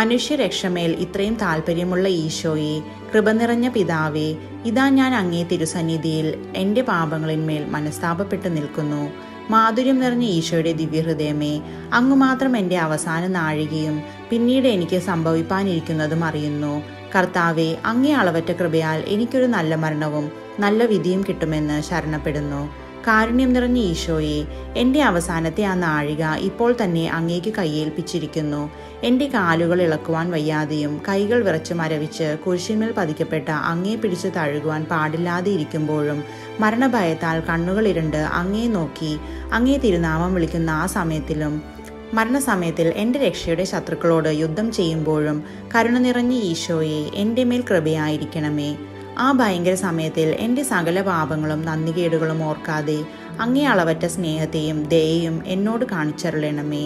മനുഷ്യരക്ഷമേൽ ഇത്രയും താല്പര്യമുള്ള ഈശോയെ, കൃപ നിറഞ്ഞ പിതാവേ, ഇതാ ഞാൻ അങ്ങേ തിരുസന്നിധിയിൽ എൻ്റെ പാപങ്ങളിന്മേൽ മനസ്താപപ്പെട്ടു നിൽക്കുന്നു. മാധുര്യം നിറഞ്ഞ ഈശോയുടെ ദിവ്യഹൃദയമേ, അങ്ങു മാത്രം എൻ്റെ അവസാന നാഴികയും പിന്നീട് എനിക്ക് സംഭവിപ്പാനിരിക്കുന്നതും അറിയുന്നു. കർത്താവെ, അങ്ങേ അളവറ്റ കൃപയാൽ എനിക്കൊരു നല്ല മരണവും നല്ല വിധിയും കിട്ടുമെന്ന് ശരണപ്പെടുന്നു. കാരുണ്യം നിറഞ്ഞ ഈശോയെ, എൻ്റെ അവസാനത്തെ ആ നാഴിക ഇപ്പോൾ തന്നെ അങ്ങേക്ക് കയ്യേൽപ്പിച്ചിരിക്കുന്നു. എൻ്റെ കാലുകൾ ഇളക്കുവാൻ വയ്യാതെയും കൈകൾ വിറച്ച് മരവിച്ച് കുരിശിന്മേൽ പതിക്കപ്പെട്ട അങ്ങേ പിടിച്ച് തഴുകുവാൻ പാടില്ലാതെ ഇരിക്കുമ്പോഴും മരണഭയത്താൽ കണ്ണുകൾ ഇരുണ്ട് അങ്ങേ നോക്കി അങ്ങേ തിരുനാമം വിളിക്കുന്ന ആ സമയത്തിലും മരണസമയത്തിൽ എൻ്റെ രക്ഷയുടെ ശത്രുക്കളോട് യുദ്ധം ചെയ്യുമ്പോഴും കരുണ നിറഞ്ഞ ഈശോയെ, എൻ്റെ മേൽ കൃപയായിരിക്കണമേ. ആ ഭയങ്കര സമയത്തിൽ എൻ്റെ സകല പാപങ്ങളും നന്ദികേടുകളും ഓർക്കാതെ അങ്ങേ അളവറ്റ സ്നേഹത്തെയും ദയയും എന്നോട് കാണിച്ചരുളണമേ.